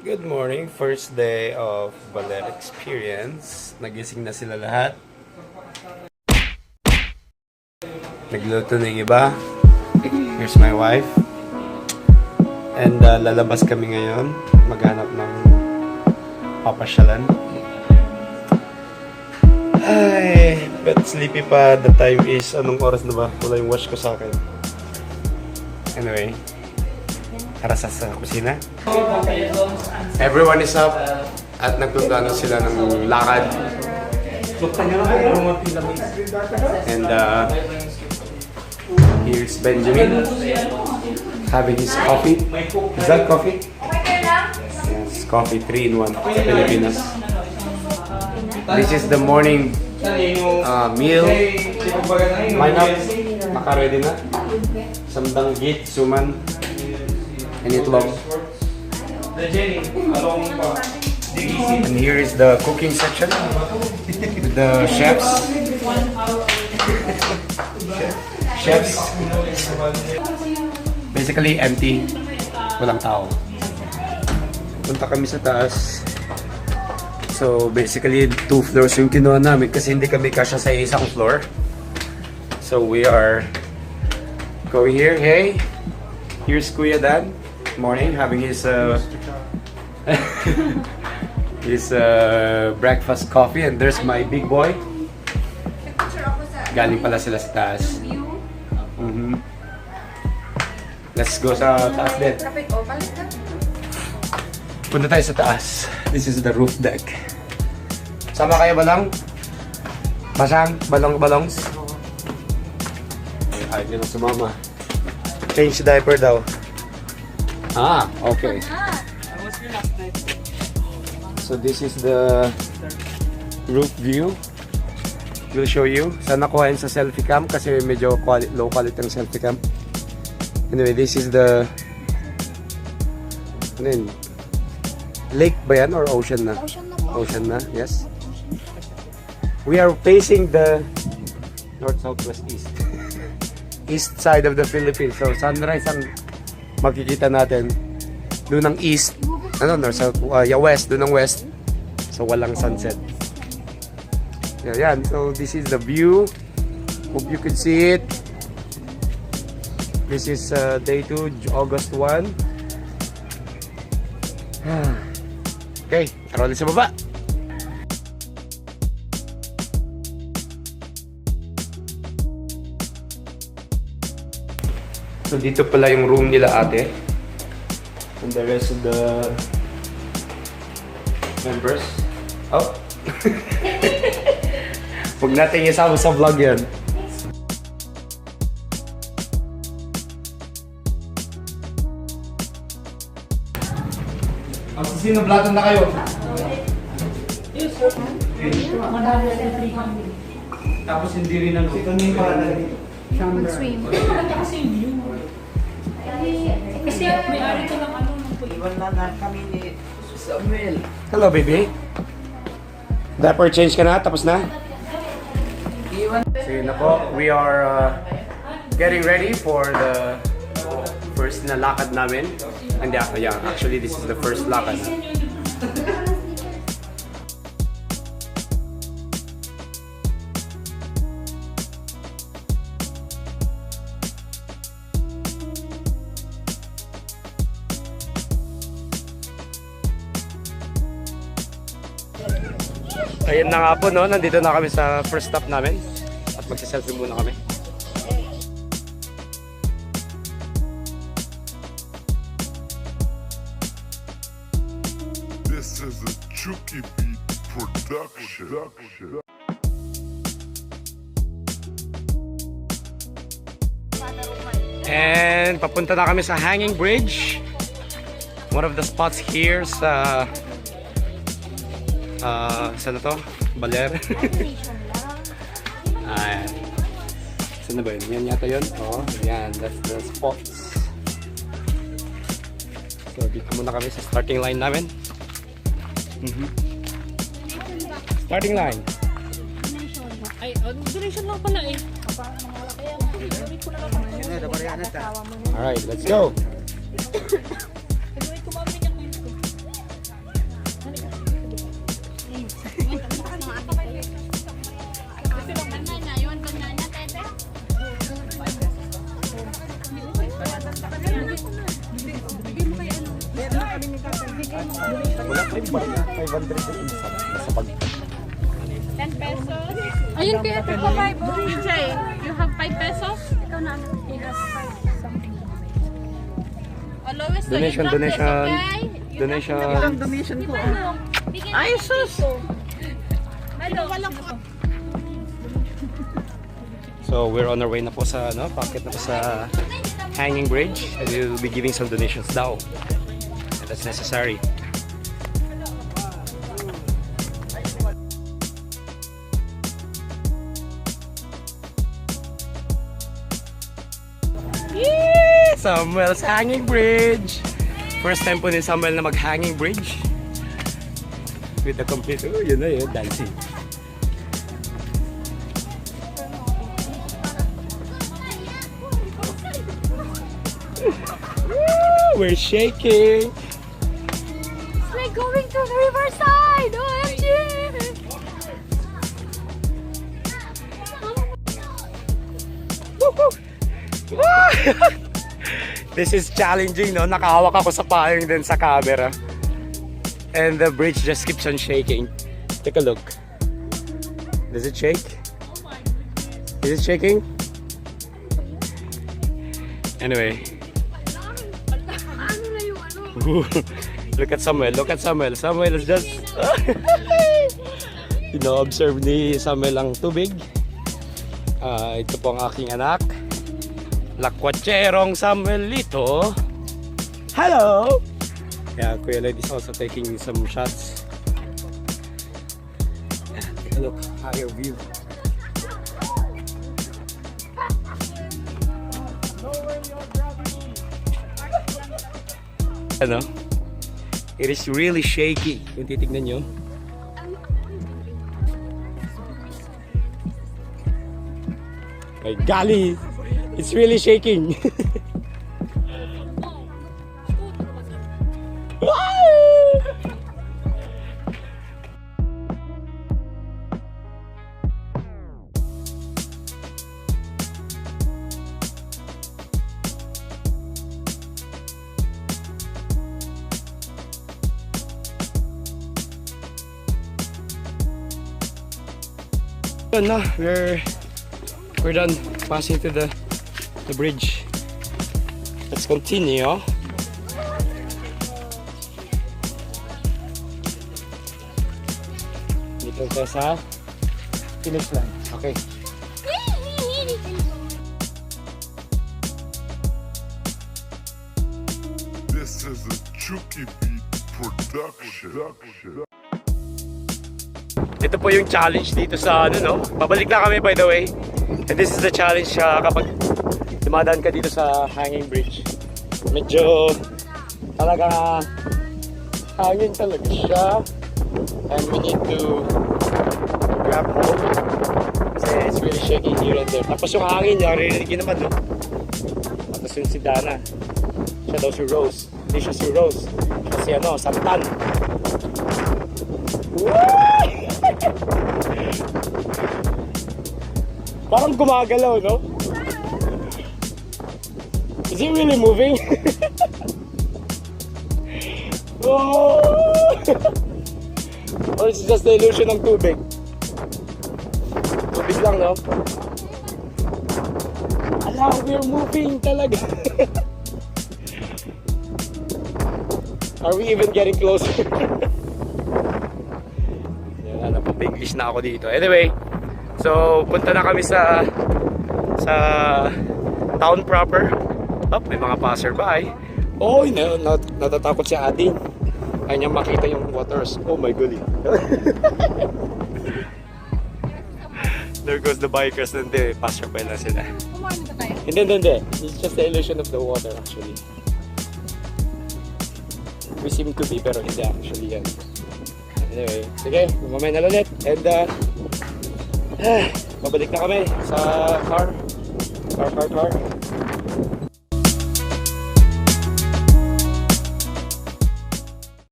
Good morning, first day of Baler experience. Nagising na sila lahat. Nagluto na yung iba. Here's my wife. And lalabas kami ngayon. Maghanap ng papasyalan. Ay, but sleepy pa. The time is, anong oras na ba? Wala yung watch ko sa akin. Anyway, tara sa kusina. Everyone is up at nagpunta na sila ng lakad. And here's Benjamin having his coffee. Is that coffee? Yes, coffee 3-in-1 sa Pilipinas. This is the morning meal. Line up. Naka-ready na. Samdang git, suman. And itlog. And here is the cooking section. The chefs. Chefs. Basically empty. Walang tao. Punta kami sa taas. So basically 2 floors yung kinuha namin kasi hindi kami kasya sa isang floor. So we are going here. Hey, here's Kuya Dan. Morning, having his his breakfast coffee, and there's my big boy. Galing pala sila sa taas. Let's go sa taas din. Punta tayo sa taas. This is the roof deck. Sama kayo balang? Basang? Balongs? Ay, hindi na sumama. Change diaper daw. Ah, okay. So this is the roof view. We'll show you. Sana kuhain sa selfie cam kasi medyo low quality ang selfie cam. Anyway, this is the ano yun? Lake ba yan or ocean na? Ocean na, yes. We are facing the north, south, west, east. East side of the Philippines. So sunrise ang makikita natin. Doon ng east, ano, north, south, west, doon ng west. So walang sunset. Yan. So this is the view. Hope you could see it. This is day 2, August 1. Okay, tara ulit sa baba. So dito pala yung room nila ate. And the rest of the members. Oh. Huwag natin isama sa vlog yan. Ang sino vlogan na kayo? Yes, sir. Tapos hindi rin ano. Kami para na dito. Mag-swim. Maganda kasi yung view. Kasi may-ari ka ng ano ng puliwan. Iwan na kami ni Samuel. Hello, baby. Diaper change ka na? Tapos na? So yun na po. We are getting ready for the first na lakad namin. And yeah, actually this is the first lakad. Ayun na nga po, no? Nandito na kami sa first stop namin. At magsa-selfie muna kami. This is a Chucky Beat production. And papunta na kami sa Hanging Bridge. One of the spots here sa saan na to? Baler. Ayan. Saan na ba yun? Yan yata yun? Oo, yan. That's the spots. So dito muna kami sa starting line namin. Starting line. Ay, duration lang pala eh. Alright, let's go. Wala, 500 din sa bag. 10 pesos. Ayun, kaya ito pa 5. DJ, you have 5 pesos? Ikaw na, he has 5 something. Always Donation, donation. Donation. Ang donation ko. Ay, sus! So we're on our way na po sa packet na po sa hanging bridge, and we'll be giving some donations daw. And that's necessary. Yeah! Samuel's hanging bridge. First time po ni Samuel na mag-hanging bridge. With the complete, yun na yun, dancing. We're shaking. It's like going to the riverside! OMG! This is challenging, no? Nakahawak ako sa payong din sa camera. And the bridge just keeps on shaking. Take a look. Does it shake? Is it shaking? Anyway. Look at Samuel. Look at Samuel. Samuel is just... Ino-observe ni Samuel ang tubig. Ito po ang aking anak. Lakwatserong Samuelito. Hello! Yeah, Kuya Led is also taking some shots. Yeah, take a look. Higher view. Ano? It is really shaky. Kung titignan nyo. My golly! It's really shaking. No, we're done passing to the bridge. Let's continue. Dito tayo sa finish line. Okay. This is a Chucky Beat production. Ito po yung challenge dito sa Pabalik na kami, by the way. And this is the challenge kapag dumadaan ka dito sa hanging bridge. Medyo talaga hangin talaga siya. And we need to grab hold. Kasi it's really shaking here and there. Tapos yung hangin niya, ririgin naman, no? Tapos yung si Dana. Siya daw si Rose. Hindi siya si Rose. Siya si Santan. Parang gumagalaw, no? Is he really moving? Oh! Or is it just the illusion ng tubig? Tubig lang, no? Ala, we're moving talaga. Are we even getting closer? Yan, napapinglish na ako dito. Anyway, so punta na kami sa town proper. May mga passerby. Oh, natatakot si Ading. Kanya makita yung waters. Oh my golly. There goes the bikers and the passerby na sila. Hindi. It's just the illusion of the water actually. We seem to be pero hindi actually yan. Anyway, sige, mamaya na ulit. And babalik na kami sa car.